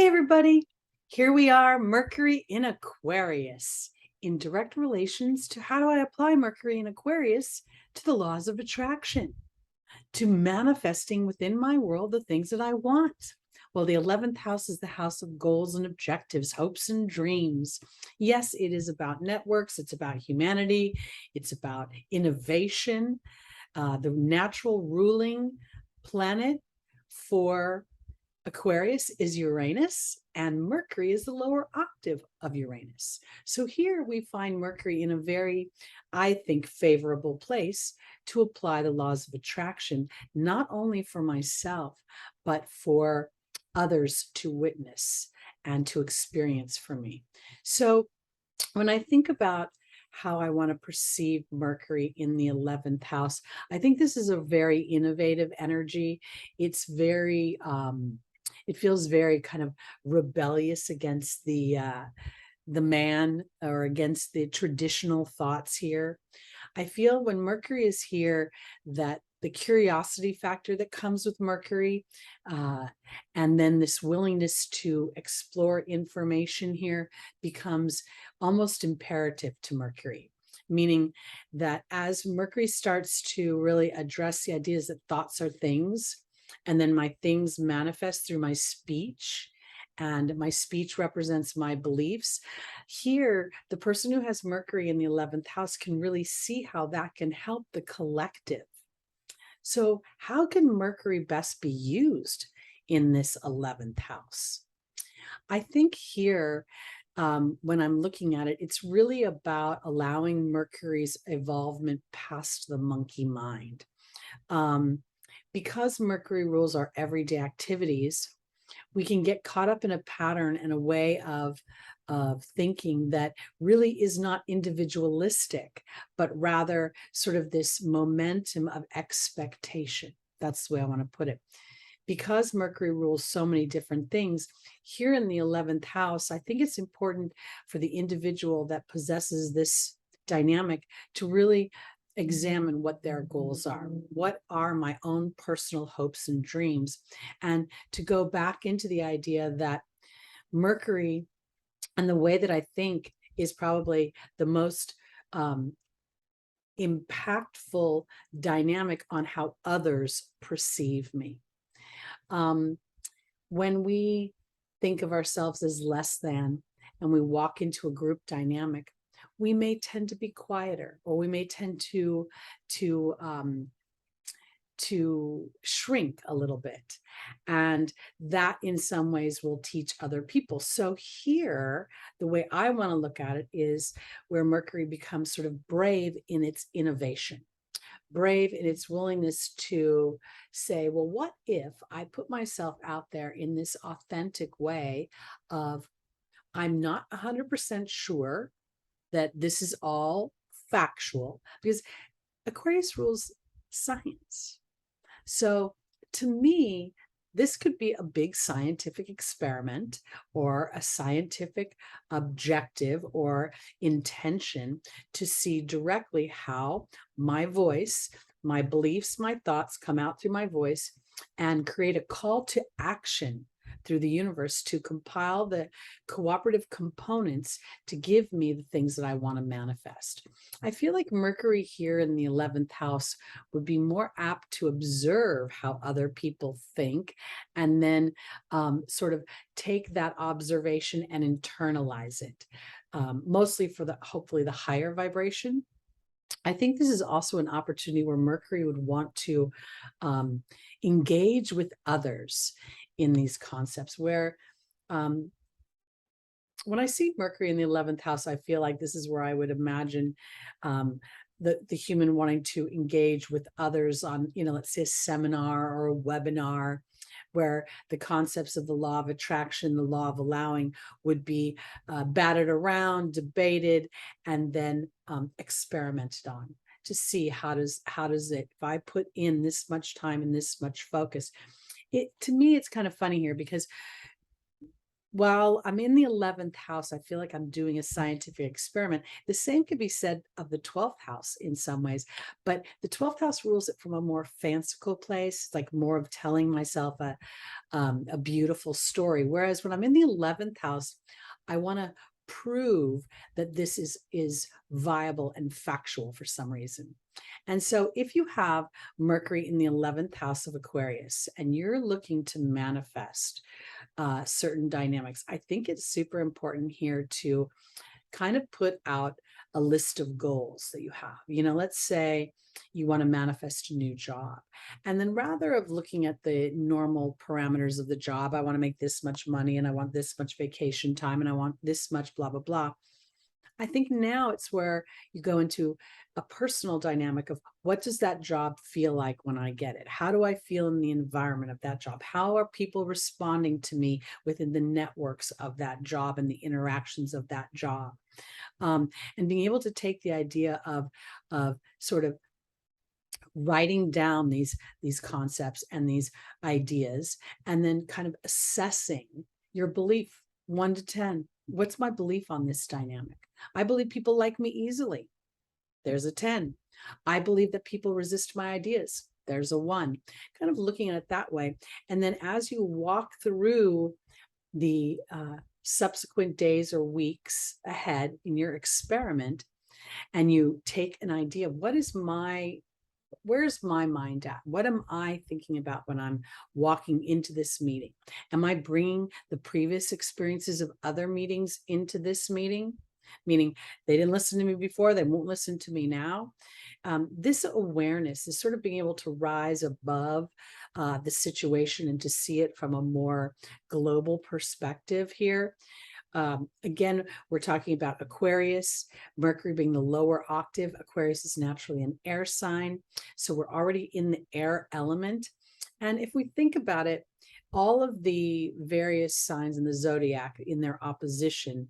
everybody. Here we are, Mercury in Aquarius, in direct relations to how do I apply Mercury in Aquarius to the laws of attraction, to manifesting within my world the things that I want. Well, the 11th house is the house of goals and objectives, hopes and dreams. Yes, it is about networks. It's about humanity. It's about innovation. The natural ruling planet for Aquarius is Uranus, and Mercury is the lower octave of Uranus. So here we find Mercury in a very, I think, favorable place to apply the laws of attraction, not only for myself, but for others to witness and to experience for me. So when I think about how I want to perceive Mercury in the 11th house, I think this is a very innovative energy. It's very, it feels very kind of rebellious against the man, or against the traditional thoughts here. I feel when Mercury is here that the curiosity factor that comes with Mercury, and then this willingness to explore information here becomes almost imperative to Mercury. Meaning that as Mercury starts to really address the ideas that thoughts are things, and then my things manifest through my speech, and my speech represents my beliefs. Here, the person who has Mercury in the 11th house can really see how that can help the collective. So how can Mercury best be used in this 11th house? I think here, when I'm looking at it, it's really about allowing Mercury's evolvement past the monkey mind. Because Mercury rules our everyday activities, we can get caught up in a pattern and a way of thinking that really is not individualistic, but rather sort of this momentum of expectation. That's the way I want to put it. Because Mercury rules so many different things, here in the 11th house, I think it's important for the individual that possesses this dynamic to really examine what their goals are. What are my own personal hopes and dreams? And to go back into the idea that Mercury and the way that I think is probably the most impactful dynamic on how others perceive me. When we think of ourselves as less than, and we walk into a group dynamic, we may tend to be quieter, or we may tend to shrink a little bit. And that in some ways will teach other people. So here, the way I want to look at it is where Mercury becomes sort of brave in its innovation, brave in its willingness to say, well, what if I put myself out there in this authentic way of, I'm not 100% sure that this is all factual, because Aquarius rules science. So to me, this could be a big scientific experiment, or a scientific objective or intention to see directly how my voice, my beliefs, my thoughts come out through my voice, and create a call to action through the universe to compile the cooperative components to give me the things that I want to manifest. I feel like Mercury here in the 11th house would be more apt to observe how other people think, and then sort of take that observation and internalize it, mostly for hopefully the higher vibration. I think this is also an opportunity where Mercury would want to engage with others in these concepts, where when I see Mercury in the 11th house, I feel like this is where I would imagine the human wanting to engage with others on, let's say a seminar or a webinar, where the concepts of the law of attraction, the law of allowing, would be batted around, debated, and then experimented on to see how does it, if I put in this much time and this much focus. To me, it's kind of funny here, because while I'm in the 11th house, I feel like I'm doing a scientific experiment. The same could be said of the 12th house in some ways, but the 12th house rules it from a more fanciful place. It's like more of telling myself a beautiful story. Whereas when I'm in the 11th house, I want to prove that this is viable and factual for some reason. And so if you have Mercury in the 11th house of Aquarius and you're looking to manifest certain dynamics, I think it's super important here to kind of put out a list of goals that you have. You know, let's say you want to manifest a new job. And then rather of looking at the normal parameters of the job, I want to make this much money and I want this much vacation time and I want this much blah, blah, blah. I think now it's where you go into a personal dynamic of what does that job feel like when I get it? How do I feel in the environment of that job? How are people responding to me within the networks of that job and the interactions of that job? And being able to take the idea of sort of writing down these concepts and these ideas, and then kind of assessing your belief 1 to 10. What's my belief on this dynamic? I believe people like me easily. There's a 10. I believe that people resist my ideas. There's a 1. Kind of looking at it that way. And then as you walk through the subsequent days or weeks ahead in your experiment, and you take an idea of where's my mind at? What am I thinking about when I'm walking into this meeting? Am I bringing the previous experiences of other meetings into this meeting? Meaning they didn't listen to me before, they won't listen to me now. This awareness is sort of being able to rise above the situation and to see it from a more global perspective here. Again, we're talking about Aquarius, Mercury being the lower octave. Aquarius is naturally an air sign. So we're already in the air element. And if we think about it, all of the various signs in the zodiac in their opposition,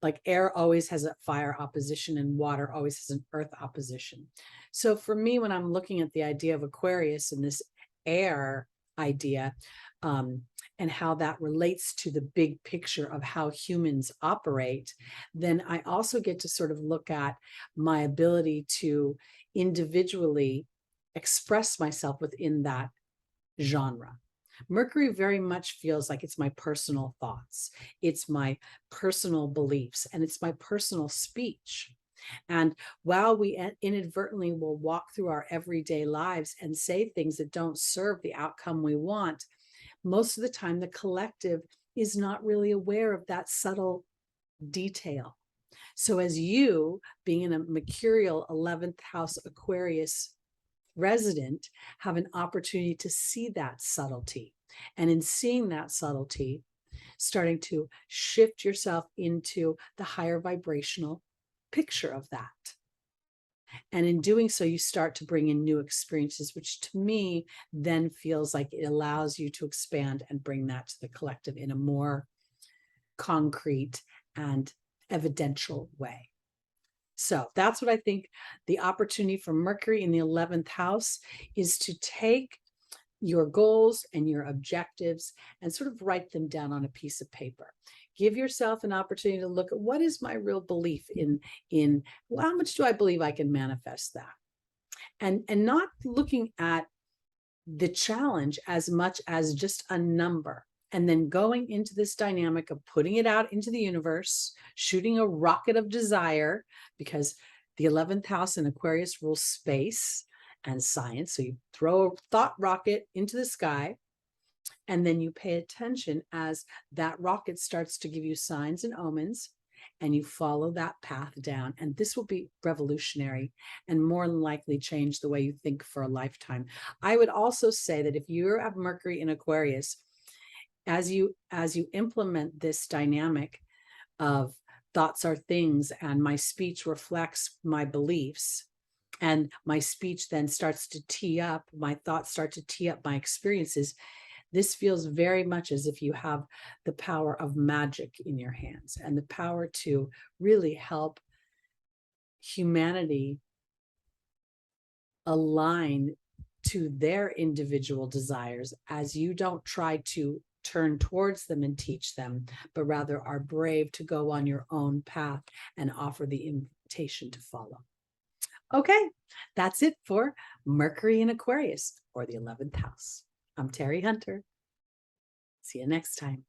like air always has a fire opposition and water always has an earth opposition. So for me, when I'm looking at the idea of Aquarius and this air idea, and how that relates to the big picture of how humans operate, then I also get to sort of look at my ability to individually express myself within that genre. Mercury very much feels like it's my personal thoughts, it's my personal beliefs, and it's my personal speech. And while we inadvertently will walk through our everyday lives and say things that don't serve the outcome we want, most of the time the collective is not really aware of that subtle detail. So as you, being in a mercurial 11th house Aquarius resident, have an opportunity to see that subtlety. And in seeing that subtlety, starting to shift yourself into the higher vibrational picture of that. And in doing so, you start to bring in new experiences, which to me then feels like it allows you to expand and bring that to the collective in a more concrete and evidential way. So that's what I think the opportunity for Mercury in the 11th house is, to take your goals and your objectives and sort of write them down on a piece of paper. Give yourself an opportunity to look at what is my real belief in well, how much do I believe I can manifest that? And not looking at the challenge as much as just a number, and then going into this dynamic of putting it out into the universe, shooting a rocket of desire, because the 11th house in Aquarius rules space and science. So you throw a thought rocket into the sky, and then you pay attention as that rocket starts to give you signs and omens, and you follow that path down. And this will be revolutionary and more than likely change the way you think for a lifetime. I would also say that if you have Mercury in Aquarius, as you implement this dynamic of thoughts are things and my speech reflects my beliefs, and my speech then starts to tee up, my thoughts start to tee up my experiences, this feels very much as if you have the power of magic in your hands and the power to really help humanity align to their individual desires, as you don't try to turn towards them and teach them, but rather are brave to go on your own path and offer the invitation to follow. Okay, that's it for Mercury in Aquarius, or the 11th house. I'm Teri Hunter. See you next time.